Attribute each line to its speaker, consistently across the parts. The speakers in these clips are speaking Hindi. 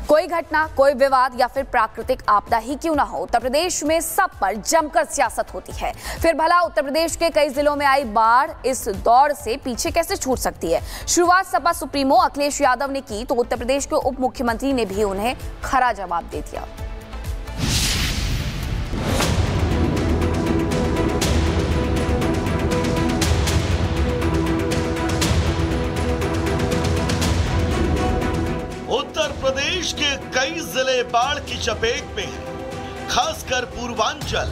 Speaker 1: कोई घटना, कोई विवाद या फिर प्राकृतिक आपदा ही क्यों ना हो, उत्तर प्रदेश में सब पर जमकर सियासत होती है। फिर भला उत्तर प्रदेश के कई जिलों में आई बाढ़ इस दौड़ से पीछे कैसे छूट सकती है। शुरुआत सपा सुप्रीमो अखिलेश यादव ने की तो उत्तर प्रदेश के उप मुख्यमंत्री ने भी उन्हें खरा जवाब दे दिया।
Speaker 2: उत्तर प्रदेश के कई जिले बाढ़ की चपेट में हैं। खासकर पूर्वांचल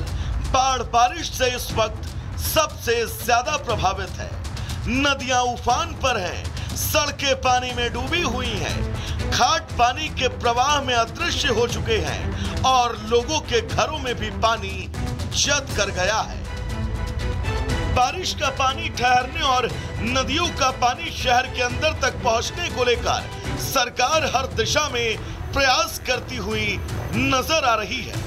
Speaker 2: बाढ़ बारिश से इस वक्त सबसे ज्यादा प्रभावित है। नदियां उफान पर हैं, सड़कें पानी में डूबी हुई हैं, घाट पानी के प्रवाह में अदृश्य हो चुके हैं और लोगों के घरों में भी पानी जद कर गया है। बारिश का पानी ठहरने और नदियों का पानी शहर के अंदर तक पहुंचने को लेकर सरकार हर दिशा में प्रयास करती हुई नजर आ रही है।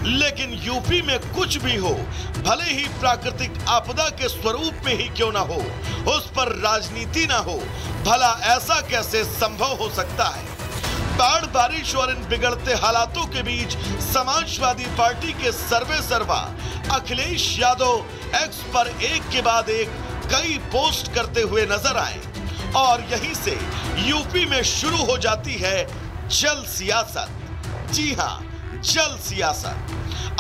Speaker 2: लेकिन यूपी में कुछ भी हो, भले ही प्राकृतिक आपदा के स्वरूप में ही क्यों ना हो, उस पर राजनीति ना हो, भला ऐसा कैसे संभव हो सकता है। बाढ़ बारिश और इन बिगड़ते हालातों के बीच समाजवादी पार्टी के सर्वे सर्वा अखिलेश यादव एक्स पर एक के बाद एक कई पोस्ट करते हुए नजर आए और यहीं से यूपी में शुरू हो जाती है जल सियासत। जी हां, जल सियासत।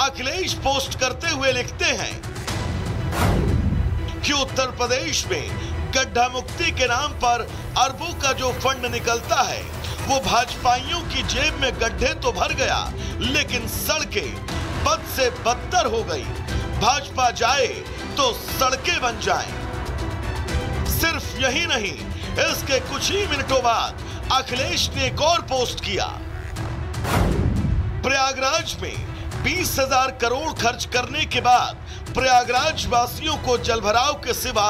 Speaker 2: अखिलेश पोस्ट करते हुए लिखते हैं कि उत्तर प्रदेश में गड्ढा मुक्ति के नाम पर अरबों का जो फंड निकलता है वो भाजपाइयों की जेब में गड्ढे तो भर गया, लेकिन सड़कें बद से बदतर हो गई। भाजपा जाए तो सड़कें बन जाएं। सिर्फ यही नहीं, इसके कुछ ही मिनटों बाद अखिलेश ने एक और पोस्ट किया। प्रयागराज में 20,000 करोड़ खर्च करने के बाद प्रयागराज वासियों को जलभराव के सिवा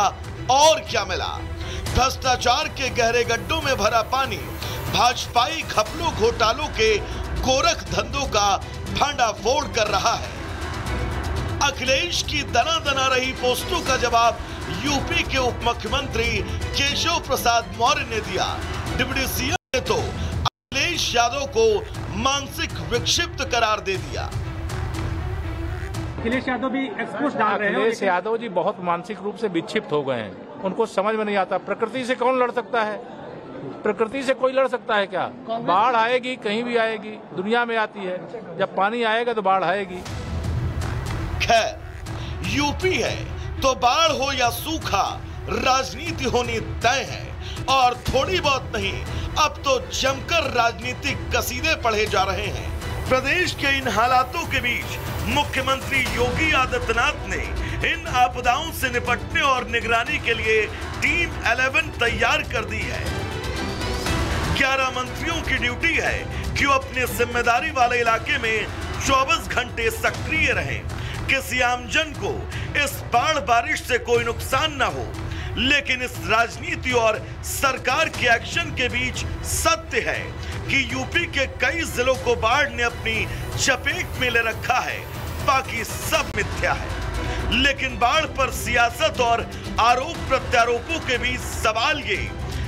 Speaker 2: और क्या मिला। भ्रष्टाचार के गहरे गड्ढों में भरा पानी भाजपाई घपलों घोटालों के गोरख धंधों का भंडाफोड़ कर रहा है। अखिलेश की दना दना रही पोस्टों का जवाब यूपी के उप मुख्यमंत्री केशव प्रसाद मौर्य ने दिया। डिप्टी सीएम ने तो अखिलेश यादव को मानसिक विक्षिप्त करार दे दिया।
Speaker 3: अखिलेश यादव भी एक्सपोज डाल रहे हैं।
Speaker 4: अखिलेश यादव जी बहुत मानसिक रूप से विक्षिप्त हो गए हैं। उनको समझ में नहीं आता प्रकृति से कौन लड़ सकता है। प्रकृति से कोई लड़ सकता है क्या। बाढ़ आएगी, कहीं भी आएगी, दुनिया में आती है। जब पानी आएगा तो बाढ़ आएगी।
Speaker 2: खैर, यूपी है तो बाढ़ हो या सूखा, राजनीति होनी तय है और थोड़ी बहुत नहीं, अब तो जमकर राजनीतिक कसीदे पढ़े जा रहे हैं। प्रदेश के इन हालातों के बीच मुख्यमंत्री योगी आदित्यनाथ ने इन आपदाओं से निपटने और निगरानी के लिए टीम 11 तैयार कर दी है। 11 मंत्रियों की ड्यूटी है कि वो अपने जिम्मेदारी वाले इलाके में 24 घंटे सक्रिय रहें, किसी आमजन को इस बाढ़ बारिश से कोई नुकसान ना हो। लेकिन इस राजनीति और सरकार के एक्शन के बीच सत्य है कि यूपी के कई जिलों को बाढ़ ने अपनी चपेट में ले रखा है, बाकी सब मिथ्या है। लेकिन बाढ़ पर सियासत और आरोप प्रत्यारोपों के बीच सवाल ये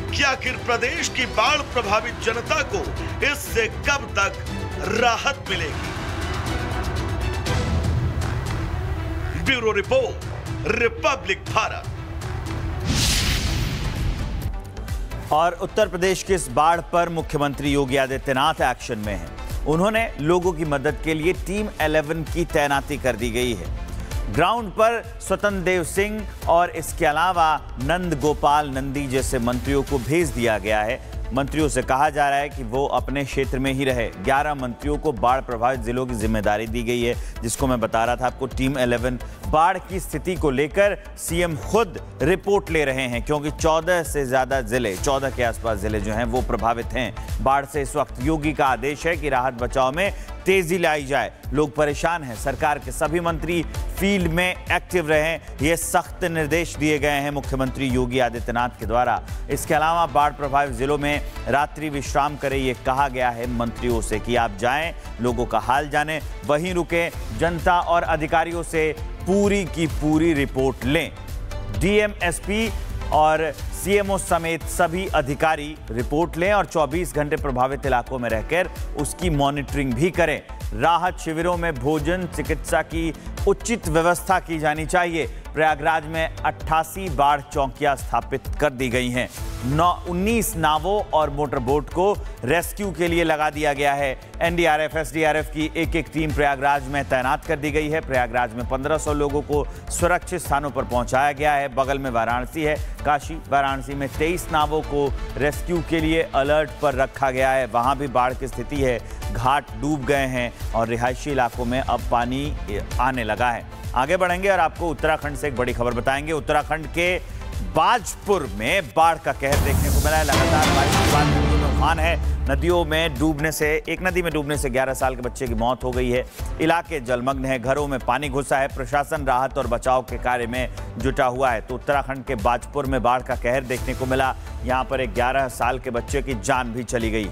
Speaker 2: कि आखिर प्रदेश की बाढ़ प्रभावित जनता को इससे कब तक राहत मिलेगी। Bureau report, Republic Bharat.
Speaker 5: और उत्तर प्रदेश की इस बाढ़ पर मुख्यमंत्री योगी आदित्यनाथ एक्शन में हैं। उन्होंने लोगों की मदद के लिए टीम 11 की तैनाती कर दी गई है। ग्राउंड पर स्वतंत्र देव सिंह और इसके अलावा नंद गोपाल नंदी जैसे मंत्रियों को भेज दिया गया है। मंत्रियों से कहा जा रहा है कि वो अपने क्षेत्र में ही रहे। 11 मंत्रियों को बाढ़ प्रभावित जिलों की जिम्मेदारी दी गई है, जिसको मैं बता रहा था आपको। टीम 11 बाढ़ की स्थिति को लेकर सीएम खुद रिपोर्ट ले रहे हैं, क्योंकि 14 से ज्यादा जिले, 14 के आसपास जिले जो हैं वो प्रभावित हैं बाढ़ से। इस वक्त योगी का आदेश है कि राहत बचाव में तेजी लाई जाए। लोग परेशान हैं, सरकार के सभी मंत्री फील्ड में एक्टिव रहें, ये सख्त निर्देश दिए गए हैं मुख्यमंत्री योगी आदित्यनाथ के द्वारा। इसके अलावा बाढ़ प्रभावित जिलों में रात्रि विश्राम करें, ये कहा गया है मंत्रियों से कि आप जाएं, लोगों का हाल जानें, वहीं रुकें, जनता और अधिकारियों से पूरी की पूरी रिपोर्ट लें। डीएम, एसपी और सीएमओ समेत सभी अधिकारी रिपोर्ट लें और 24 घंटे प्रभावित इलाकों में रहकर उसकी मॉनिटरिंग भी करें। राहत शिविरों में भोजन, चिकित्सा की उचित व्यवस्था की जानी चाहिए। प्रयागराज में 88 बाढ़ चौकियां स्थापित कर दी गई हैं। 19 नावों और मोटर बोट को रेस्क्यू के लिए लगा दिया गया है। एनडीआरएफ, एसडीआरएफ की एक टीम प्रयागराज में तैनात कर दी गई है। प्रयागराज में 1500 लोगों को सुरक्षित स्थानों पर पहुंचाया गया है। बगल में वाराणसी है, काशी। वाराणसी में 23 नावों को रेस्क्यू के लिए अलर्ट पर रखा गया है। वहां भी बाढ़ की स्थिति है, घाट डूब गए हैं और रिहायशी इलाकों में अब पानी आने लगा है। आगे बढ़ेंगे और आपको उत्तराखंड से एक बड़ी खबर बताएंगे। उत्तराखंड के बाजपुर में बाढ़ का कहर देखने को मिला है। लगातार बारिश के बाद नदियों में उफान है। एक नदी में डूबने से 11 साल के बच्चे की मौत हो गई है। इलाके जलमग्न है, घरों में पानी घुसा है। प्रशासन राहत और बचाव के कार्य में जुटा हुआ है। तो उत्तराखंड के बाजपुर में बाढ़ का कहर देखने को मिला। यहां पर एक 11 साल के बच्चे की जान भी चली गई।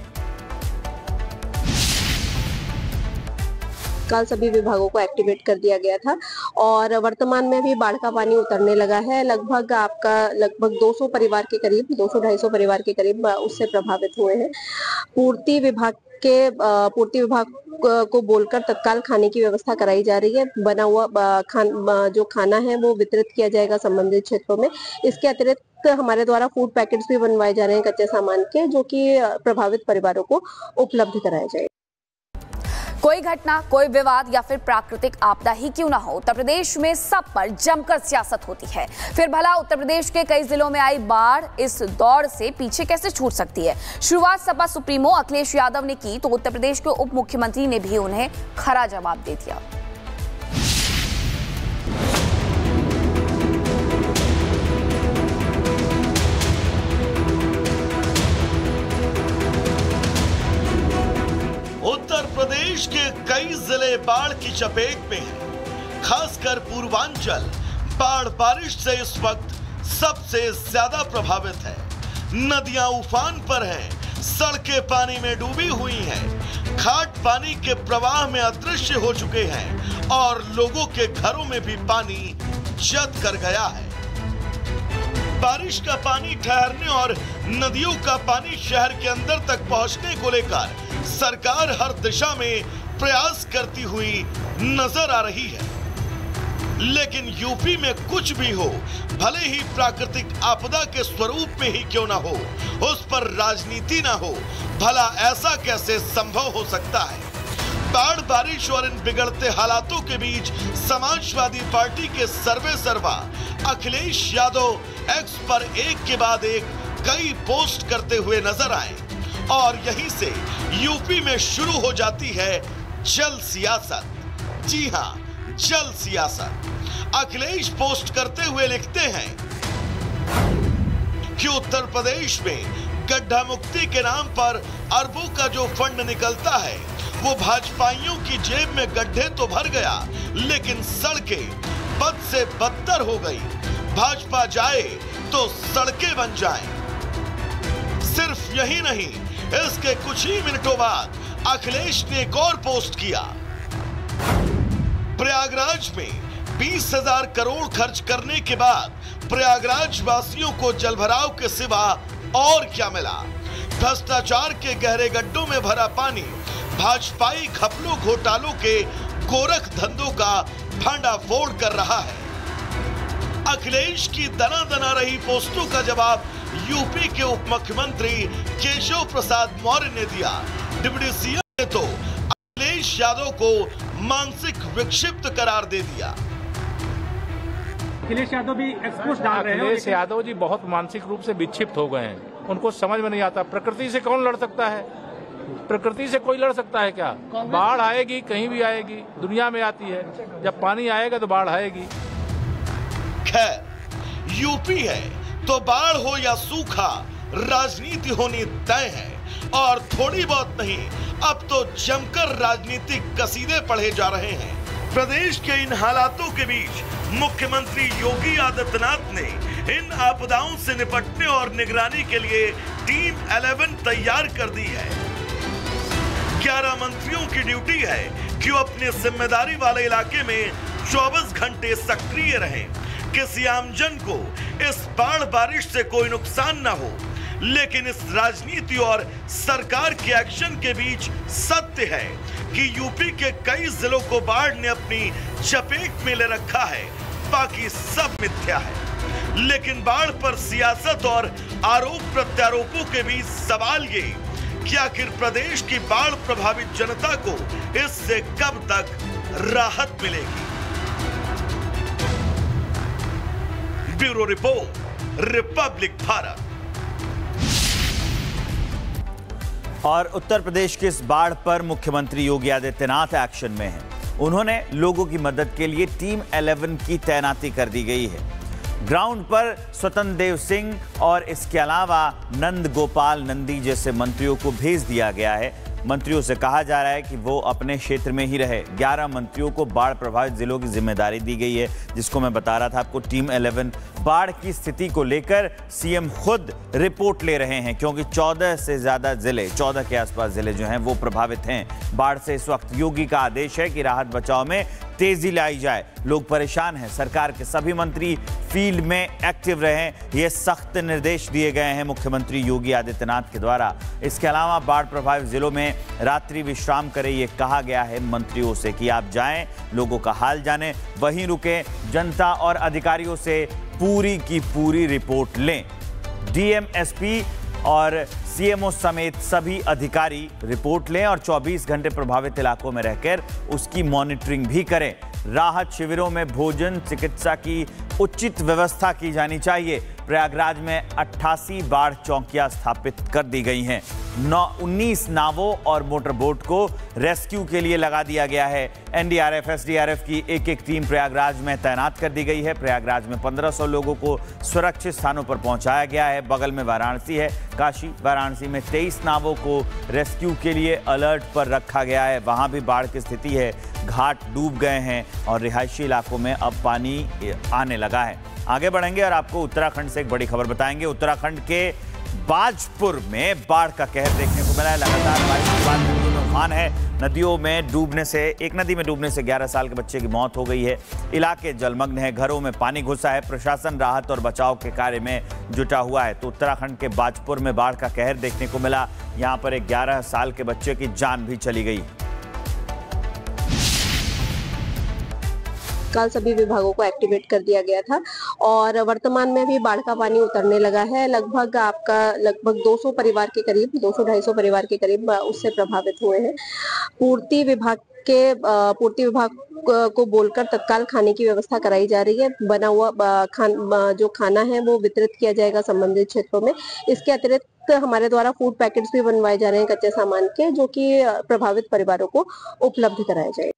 Speaker 6: कल सभी विभागों को एक्टिवेट कर दिया गया था और वर्तमान में भी बाढ़ का पानी उतरने लगा है। लगभग 200 परिवार के करीब, 200-250 परिवार के करीब उससे प्रभावित हुए हैं। पूर्ति विभाग को बोलकर तत्काल खाने की व्यवस्था कराई जा रही है। बना हुआ जो खाना है वो वितरित किया जाएगा संबंधित क्षेत्रों में। इसके अतिरिक्त हमारे द्वारा फूड पैकेट्स भी बनवाए जा रहे हैं कच्चे सामान के, जो कि प्रभावित परिवारों को उपलब्ध कराया जाएगा।
Speaker 1: कोई घटना, कोई विवाद या फिर प्राकृतिक आपदा ही क्यों ना हो, उत्तर प्रदेश में सब पर जमकर सियासत होती है। फिर भला उत्तर प्रदेश के कई जिलों में आई बाढ़ इस दौड़ से पीछे कैसे छूट सकती है। शुरुआत सपा सुप्रीमो अखिलेश यादव ने की तो उत्तर प्रदेश के उप मुख्यमंत्री ने भी उन्हें खरा जवाब दे दिया।
Speaker 2: उत्तर प्रदेश के कई जिले बाढ़ की चपेट में हैं। खासकर पूर्वांचल बाढ़ बारिश से इस वक्त सबसे ज्यादा प्रभावित है। नदियां उफान पर हैं, सड़कें पानी में डूबी हुई हैं, घाट पानी के प्रवाह में अदृश्य हो चुके हैं और लोगों के घरों में भी पानी जद कर गया है। बारिश का पानी ठहरने और नदियों का पानी शहर के अंदर तक पहुंचने को लेकर सरकार हर दिशा में प्रयास करती हुई नजर आ रही है। लेकिन यूपी में कुछ भी हो, भले ही प्राकृतिक आपदा के स्वरूप में ही क्यों ना हो, उस पर राजनीति ना हो, भला ऐसा कैसे संभव हो सकता है। बाढ़, बारिश और इन बिगड़ते हालातों के बीच समाजवादी पार्टी के सर्वेसर्वा अखिलेश यादव एक्स पर एक के बाद एक कई पोस्ट करते हुए नजर आए और यहीं से यूपी में शुरू हो जाती है जल सियासत। जी हां, जल सियासत। अखिलेश पोस्ट करते हुए लिखते हैं कि उत्तर प्रदेश में गड्ढा मुक्ति के नाम पर अरबों का जो फंड निकलता है वो भाजपाइयों की जेब में गड्ढे तो भर गया, लेकिन सड़कें बद से बदतर हो गई। भाजपा जाए तो सड़कें बन जाएं। सिर्फ यही नहीं, इसके कुछ ही मिनटों बाद अखिलेश ने एक और पोस्ट किया। प्रयागराज में 20,000 करोड़ खर्च करने के बाद प्रयागराज वासियों को जलभराव के सिवा और क्या मिला। भ्रष्टाचार के गहरे गड्ढों में भरा पानी भाजपाई घपलों घोटालों के गोरख धंधों का भांडाफोड़ कर रहा है। अखिलेश की दना दना रही पोस्टों का जवाब यूपी के उप मुख्यमंत्री केशव प्रसाद मौर्य ने दिया। डिप्टी सीएम ने तो अखिलेश यादव को मानसिक विक्षिप्त करार दे दिया।
Speaker 3: अखिलेश यादव भी एक्सपोज डाल रहे हैं।
Speaker 4: अखिलेश यादव जी बहुत मानसिक रूप से विक्षिप्त हो गए हैं। उनको समझ में नहीं आता, प्रकृति से कौन लड़ सकता है। प्रकृति से कोई लड़ सकता है क्या। बाढ़ आएगी, कहीं भी आएगी, दुनिया में आती है। जब पानी आएगा तो बाढ़ आएगी।
Speaker 2: खैर, यूपी है तो बाढ़ हो या सूखा, राजनीति होनी तय है और थोड़ी बहुत नहीं, अब तो जमकर राजनीतिक कसीदे पढ़े जा रहे हैं। प्रदेश के इन हालातों के बीच मुख्यमंत्री योगी आदित्यनाथ ने इन आपदाओं से निपटने और निगरानी के लिए टीम 11 तैयार कर दी है। 11 मंत्रियों की ड्यूटी है कि वो अपने जिम्मेदारी वाले इलाके में 24 घंटे सक्रिय रहें। किसी आमजन को इस बाढ़ बारिश से कोई नुकसान ना हो, लेकिन इस राजनीति और सरकार के एक्शन के बीच सत्य है कि यूपी के कई जिलों को बाढ़ ने अपनी चपेट में ले रखा है, बाकी सब मिथ्या है। लेकिन बाढ़ पर सियासत और आरोप प्रत्यारोपों के बीच सवाल ये कि आखिर प्रदेश की बाढ़ प्रभावित जनता को इससे कब तक राहत मिलेगी। Bureau report, Republic Bharat.
Speaker 5: और उत्तर प्रदेश की इस बाढ़ पर मुख्यमंत्री योगी आदित्यनाथ एक्शन में हैं। उन्होंने लोगों की मदद के लिए टीम 11 की तैनाती कर दी गई है। ग्राउंड पर स्वतंत्र देव सिंह और इसके अलावा नंद गोपाल नंदी जैसे मंत्रियों को भेज दिया गया है। मंत्रियों से कहा जा रहा है कि वो अपने क्षेत्र में ही रहे। 11 मंत्रियों को बाढ़ प्रभावित जिलों की जिम्मेदारी दी गई है, जिसको मैं बता रहा था आपको। टीम 11 बाढ़ की स्थिति को लेकर सीएम खुद रिपोर्ट ले रहे हैं, क्योंकि 14 से ज्यादा जिले, 14 के आसपास जिले जो हैं वो प्रभावित हैं बाढ़ से। इस वक्त योगी का आदेश है कि राहत बचाव में तेजी लाई जाए। लोग परेशान हैं, सरकार के सभी मंत्री फील्ड में एक्टिव रहें, ये सख्त निर्देश दिए गए हैं मुख्यमंत्री योगी आदित्यनाथ के द्वारा। इसके अलावा बाढ़ प्रभावित जिलों में रात्रि विश्राम करें, ये कहा गया है मंत्रियों से कि आप जाएं, लोगों का हाल जानें, वहीं रुकें, जनता और अधिकारियों से पूरी की पूरी रिपोर्ट लें। डीएम, एसपी और सीएमओ समेत सभी अधिकारी रिपोर्ट लें और 24 घंटे प्रभावित इलाकों में रहकर उसकी मॉनिटरिंग भी करें। राहत शिविरों में भोजन, चिकित्सा की उचित व्यवस्था की जानी चाहिए। प्रयागराज में 88 बाढ़ चौकियां स्थापित कर दी गई हैं। 19 नावों और मोटर बोट को रेस्क्यू के लिए लगा दिया गया है। एनडीआरएफ, एसडीआरएफ की एक टीम प्रयागराज में तैनात कर दी गई है। प्रयागराज में 1500 लोगों को सुरक्षित स्थानों पर पहुंचाया गया है। बगल में वाराणसी है, काशी। वाराणसी में 23 नावों को रेस्क्यू के लिए अलर्ट पर रखा गया है। वहां भी बाढ़ की स्थिति है, घाट डूब गए हैं और रिहायशी इलाकों में अब पानी आने लगा है। आगे बढ़ेंगे और आपको उत्तराखंड से एक बड़ी खबर बताएंगे। उत्तराखंड के बाजपुर में बाढ़ का कहर देखने को मिला है। लगातार बारिश के बाद नदियों में उफान है। नदियों में डूबने से, एक नदी में डूबने से 11 साल के बच्चे की मौत हो गई है। इलाके जलमग्न है, घरों में पानी घुसा है। प्रशासन राहत और बचाव के कार्य में जुटा हुआ है। तो उत्तराखंड के बाजपुर में बाढ़ का कहर देखने को मिला। यहाँ पर एक 11 साल के बच्चे की जान भी चली गई।
Speaker 6: कल सभी विभागों को एक्टिवेट कर दिया गया था और वर्तमान में भी बाढ़ का पानी उतरने लगा है। लगभग 200 परिवार के करीब, 200-250 परिवार के करीब उससे प्रभावित हुए हैं। पूर्ति विभाग को बोलकर तत्काल खाने की व्यवस्था कराई जा रही है। बना हुआ जो खाना है वो वितरित किया जाएगा संबंधित क्षेत्रों में। इसके अतिरिक्त हमारे द्वारा फूड पैकेट्स भी बनवाए जा रहे हैं कच्चे सामान के, जो कि प्रभावित परिवारों को उपलब्ध कराए जाएंगे।